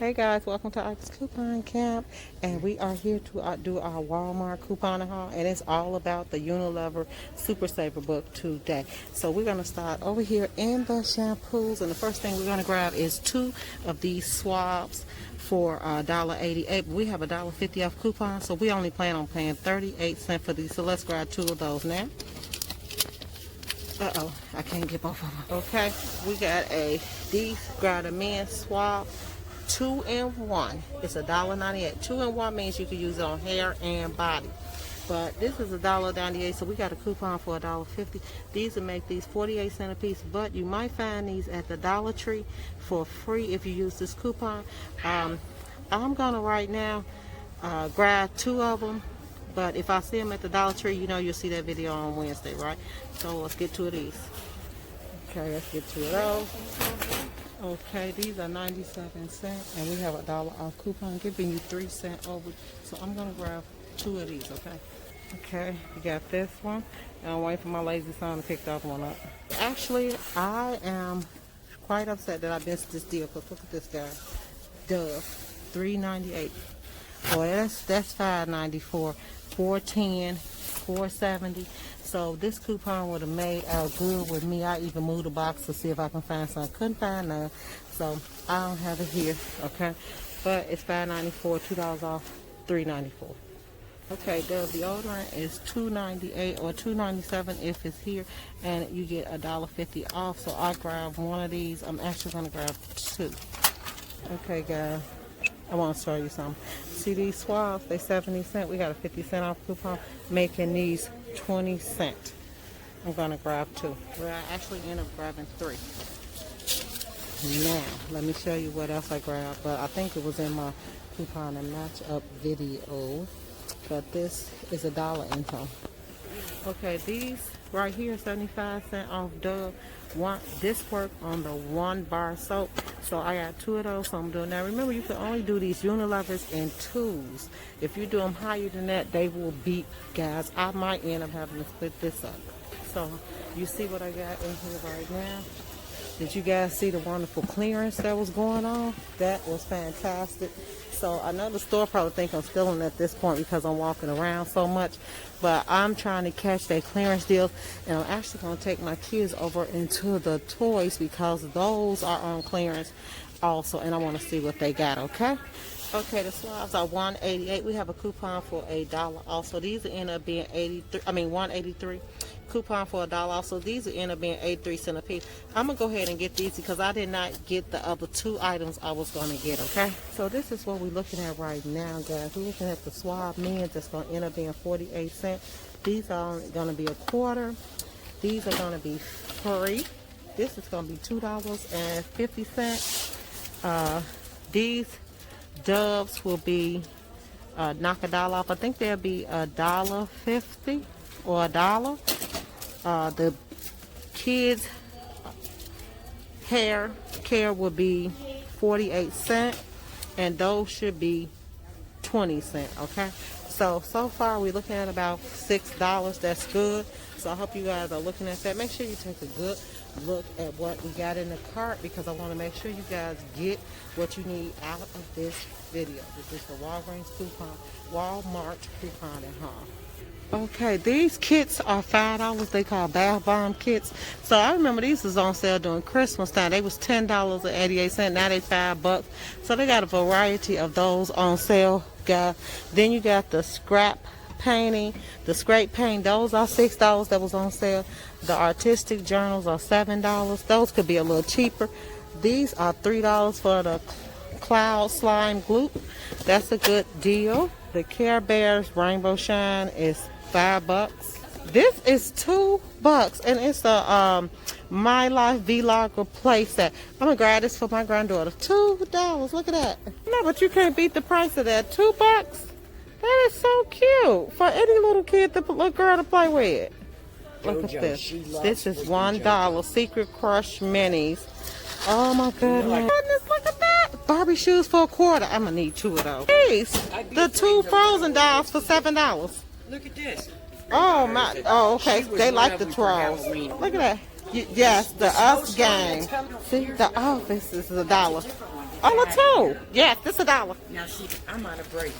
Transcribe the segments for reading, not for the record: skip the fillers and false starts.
Hey guys, welcome to Ike's Coupon Camp, and we are here to do our Walmart couponing haul, and it's all about the Unilever Super Saver book today. So we're going to start over here in the Shampoos, and the first thing we're going to grab is 2 of these swabs for $1.88. We have a $1.50 off coupon, so we only plan on paying 38 cents for these. So let's grab 2 of those now. Uh-oh, I can't get both of them. Okay, we got these got a men's swab. 2-in-1. It's $1.98. 2-in-1 means you can use it on hair and body. But this is $1.98, so we got a coupon for $1.50. These will make these 48 cents a piece, but you might find these at the Dollar Tree for free if you use this coupon. I'm gonna right now grab 2 of them, but if I see them at the Dollar Tree, you know you'll see that video on Wednesday, right? So let's get 2 of these. Okay, let's get 2 of those. Okay, these are 97 cents, and we have a $1 off coupon giving you 3 cents over. So I'm gonna grab 2 of these, okay? Okay, we got this one, and I'm waiting for my lazy son to pick the other one up. Actually, I am quite upset that I missed this deal, because look at this guy. Dove, $3.98. Boy, that's $5.94, $4.10, $4.70. So this coupon would have made out good with me. I even moved the box to see if I can find some. Couldn't find none, so I don't have it here, okay? But it's $5.94, $2 off, $3.94. Okay, the deodorant is $2.98 or $2.97 if it's here, and you get $1.50 off. So I grabbed 1 of these. I'm actually gonna grab 2. Okay, guys, I want to show you something. See these swabs? They 70 cents. We got a 50 cent off coupon, making these 20 cents. I'm gonna grab 2. Well, I actually end up grabbing 3. Now, let me show you what else I grabbed. But I think it was in my coupon and match up video. But this is $1 income. Okay, these right here, 75 cents off Dove. This work on the 1 bar soap. So I got 2 of those, so I'm doing that. Remember, you can only do these Unilevers in 2s. If you do them higher than that, they will beat, guys. I might end up having to split this up. So you see what I got in here right now? Did you guys see the wonderful clearance that was going on? That was fantastic. So I know the store probably think I'm stealing at this point because I'm walking around so much, but I'm trying to catch their clearance deals, and I'm actually going to take my kids over into the toys because those are on clearance also, and I want to see what they got, okay? Okay, the swabs are $1.88. We have a coupon for $1 also. These will end up being $1.83. Coupon for $1 also. These will end up being 83 cents a piece. I'm gonna go ahead and get these because I did not get the other 2 items I was gonna get, okay? So this is what we're looking at right now, guys. We're looking at the swab men that's gonna end up being 48 cents. These are gonna be $1. These are gonna be free. This is gonna be $2.50. These Doves will be knock $1 off. I think they'll be $1.50 or $1. The kids hair care will be 48 cents, and those should be 20 cents, okay? So far we're looking at about $6. That's good. So I hope you guys are looking at that. Make sure you take a good look at what we got in the cart, because I want to make sure you guys get what you need out of this video. This is the Walgreens coupon, Walmart coupon and haul. Okay, these kits are $5. They call bath bomb kits. So I remember these was on sale during Christmas time. They was $10.88. Now they $5. So they got a variety of those on sale, guys. Then you got the scrap painting, the scrape paint. Those are $6 that was on sale. The artistic journals are $7. Those could be a little cheaper. These are $3 for the cloud slime glue. That's a good deal. The Care Bears Rainbow Shine is $5. This is $2, and it's a My Life Vlogger play set. I'm gonna grab this for my granddaughter. $2. Look at that. No, but you can't beat the price of that. $2. That is so cute for any little kid, little girl to play with. Look at this. This is $1. Secret Crush Minis. Oh my goodness. Look at that. Barbie shoes for $1. I'm gonna need 2 of those. Please. The 2 Frozen dolls for $7. Look at this. Oh my. Oh, okay. They like the trolls. Look at that. Yes, the Us game. See, the Office is $1. Oh, a 2. Yes, this $1. Now see, I'm out of break.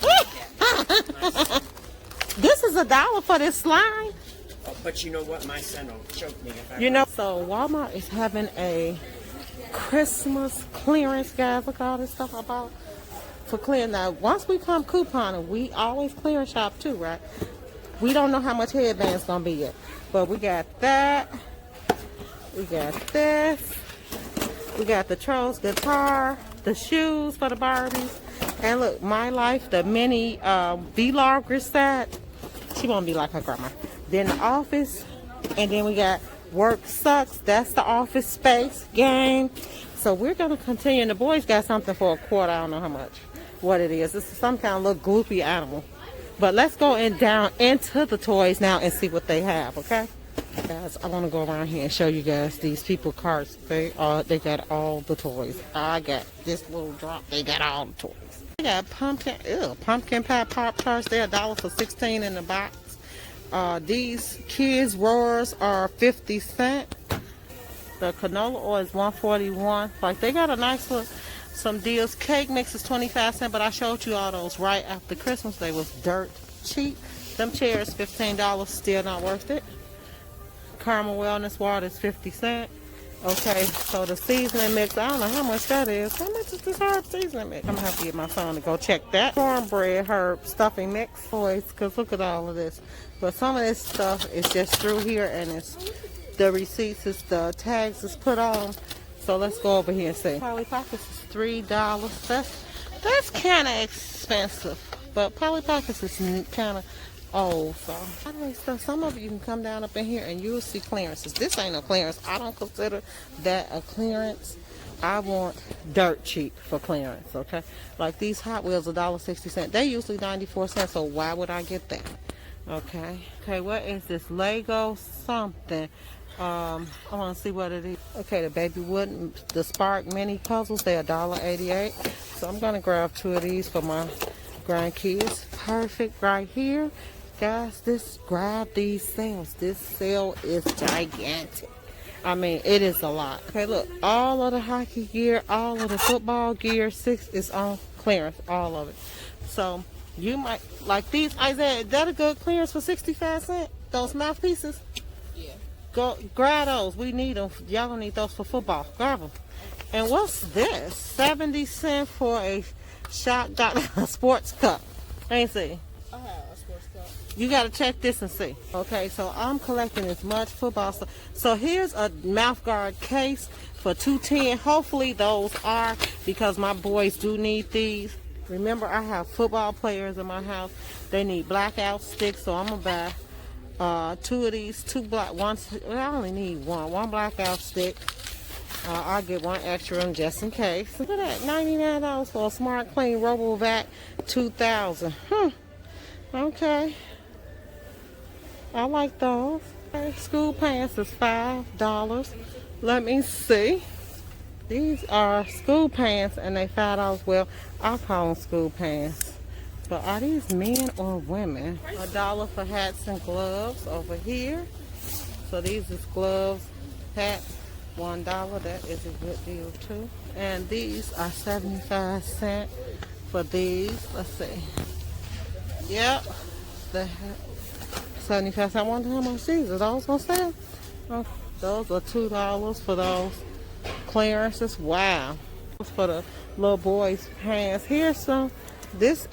This is $1 for this slime. Oh, but you know what? My son will choke me if I. You know, so Walmart is having a Christmas clearance, guys. Look at all this stuff I bought for clearance. Now, once we come couponing, we always clearance shop too, right? We don't know how much headband's gonna be yet, but we got that. We got this. We got the Trolls guitar, the shoes for the Barbies, and look, My Life, the mini vlogger set. She won't be like her grandma. Then the Office, and then we got Work Sucks. That's the Office Space game. So we're gonna continue. And the boys got something for $1. I don't know how much, what it is. This is some kind of little gloopy animal. But let's go down into the toys now and see what they have. Okay, guys, I want to go around here and show you guys these people carts. They got all the toys. I got this little drop. They got all the toys. They got pumpkin pie Pop Tarts. They're $1 for 16 in the box. These kids roars are 50 cents. The canola oil is 141. Like, they got a nice little some deals. Cake mix is 25 cents, but I showed you all those right after Christmas. They was dirt cheap. Them chairs $15, still not worth it. Caramel wellness water is 50 cents. Okay, so the seasoning mix, I don't know how much that is. How much is this herb seasoning mix? I'm gonna have to get my phone to go check that. Cornbread herb stuffing mix. Boys, because look at all of this. But some of this stuff is just through here, and it's the receipts, is the tags is put on. So let's go over here and see. Polly Pockets is $3. That's kind of expensive, but Polly Pockets is kind of old. So anyway, so some of you can come down up in here and you'll see clearances. This ain't no clearance. I don't consider that a clearance. I want dirt cheap for clearance. Okay, like these Hot Wheels, $1.60. They usually 94 cents. So why would I get that? Okay, what is this? Lego something. I want to see what it is. Okay, the Baby Wood, the Spark mini puzzles, they're $1.88. So I'm gonna grab 2 of these for my grandkids. Perfect right here, guys. Grab these sales. This sale is gigantic. I mean, it is a lot. Okay, look, all of the hockey gear, all of the football gear, 6 is on clearance, all of it. So you might like these, Isaiah. Is that a good clearance for 65 cents? Those mouthpieces. Go grab those. We need them. Y'all don't need those for football. Grab them. And what's this? 70 cents for a shot a sports cup. Let me see. I have a sports cup. You got to check this and see. Okay, so I'm collecting as much football stuff. So here's a mouth guard case for $2.10. Hopefully those are, because my boys do need these. Remember, I have football players in my house. They need blackout sticks, so I'm gonna buy 2 of these, I only need one blackout stick. I'll get 1 extra one just in case. Look at that, $99 for a Smart Clean RoboVac 2000. Okay, I like those. Okay, school pants is $5. Let me see. These are school pants and they $5. Well, I call them school pants. But are these men or women? $1 for hats and gloves over here. So these is gloves, hats, $1. That is a good deal too. And these are 75 cents for these. Let's see. Yep. The 75 cents. I wonder how much these are. Those gonna sell? Oh, those are $2 for those clearances. Wow. For the little boys' pants. Here's some. This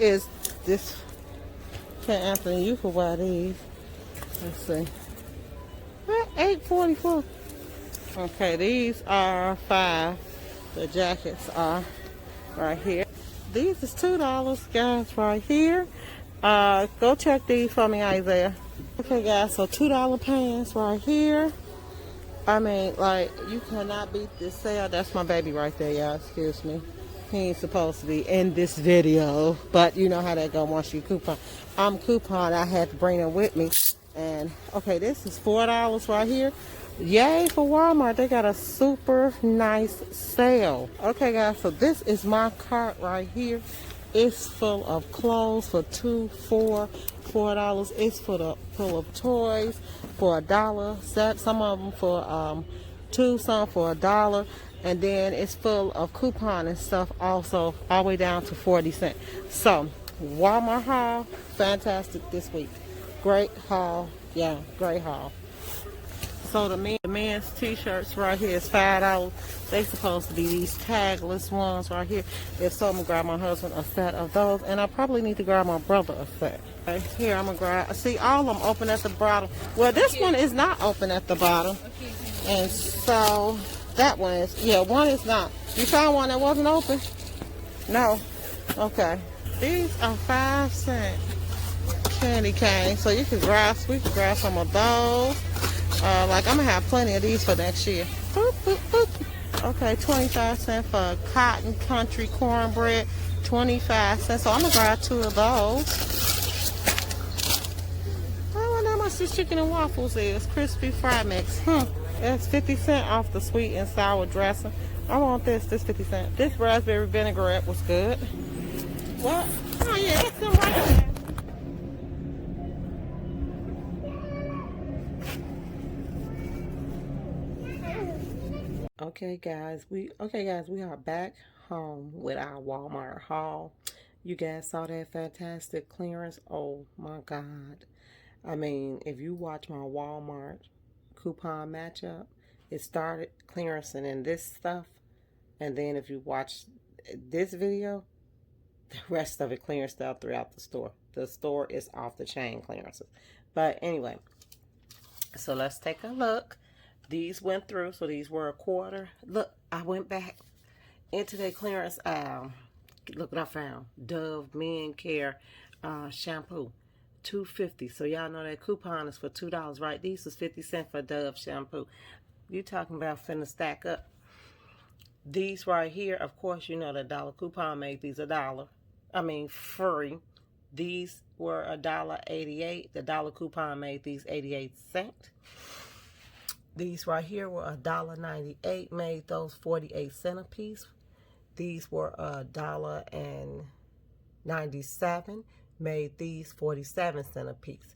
can't answer you for why these. Let's see. $8.44. Okay, these are $5. The jackets are right here. These is $2, guys, right here. Go check these for me, Isaiah. Okay, guys, so $2 pants right here. I mean, like, you cannot beat this sale. That's my baby right there, y'all. Excuse me. He ain't supposed to be in this video, but you know how that go once you coupon. I'm coupon. I had to bring them with me. And okay, this is $4 right here. Yay for Walmart. They got a super nice sale. Okay, guys, so this is my cart right here. It's full of clothes for $4. It's full of toys for $1. Some of them for $2, some for $1. And then it's full of coupon and stuff also, all the way down to 40 cents. So, Walmart haul, fantastic this week. Great haul. Yeah, great haul. So the men's t-shirts right here is $5. They supposed to be these tagless ones right here. If so, I'm gonna grab my husband a set of those, and I probably need to grab my brother a set. Okay, here I'm gonna grab. See, all of them open at the bottom. Well, this one is not open at the bottom, and so that one is. Yeah, one is not. You found one that wasn't open? No. Okay. These are 5-cent candy canes, so you can grab. We can grab some of those. Like I'm gonna have plenty of these for next year. Boop, boop, boop. Okay, 25 cents for cotton country cornbread. 25 cents. So I'm gonna grab 2 of those. I wonder how much this chicken and waffles is. Crispy fry mix. That's 50 cents off the sweet and sour dressing. I want this. This 50 cents. This raspberry vinaigrette was good. What? Oh yeah, that's them right there. Okay guys, we are back home with our Walmart haul. You guys saw that fantastic clearance. Oh my God. I mean, if you watch my Walmart coupon matchup, it started clearancing in this stuff, and then if you watch this video, the rest of it clearanced out throughout the store. The store is off the chain clearances. But anyway, so let's take a look. These went through, so these were a quarter. Look, I went back into their clearance aisle. Look what I found. Dove Men Care shampoo, $2.50. So y'all know that coupon is for $2, right? These was 50 cents for Dove shampoo. You talking about finna stack up. These right here, of course, you know the dollar coupon made these $1. I mean, free. These were $1.88. The dollar coupon made these 88 cents. These right here were $1.98, made those 48 cents a piece. These were $1.97, made these 47 cents a piece.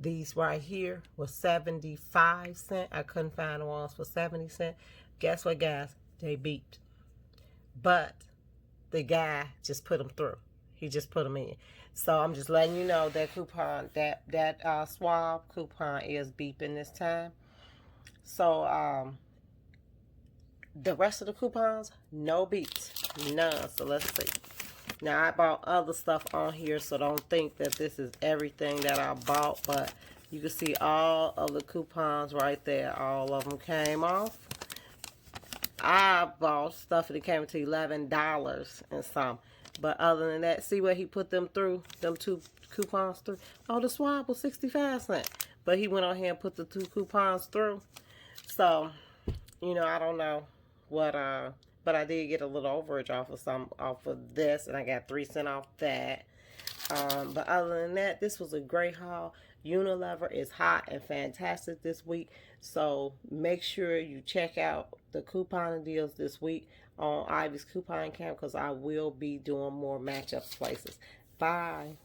These right here were 75 cents. I couldn't find the ones for 70 cents. Guess what, guys? They beeped. But the guy just put them through. He just put them in. So I'm just letting you know that coupon, that swab coupon is beeping this time. So, the rest of the coupons, no beats, none. So let's see. Now, I bought other stuff on here, so don't think that this is everything that I bought, but you can see all of the coupons right there. All of them came off. I bought stuff that came to $11 and some. But other than that, see where he put them through, them 2 coupons through? Oh, the swab was 65 cents. But he went on here and put the 2 coupons through. So, you know, I don't know what, but I did get a little overage off of this, and I got 3 cents off that. But other than that, this was a great haul. Unilever is hot and fantastic this week, so make sure you check out the coupon deals this week on Ivy's Coupon Camp, because I will be doing more matchups places. Bye.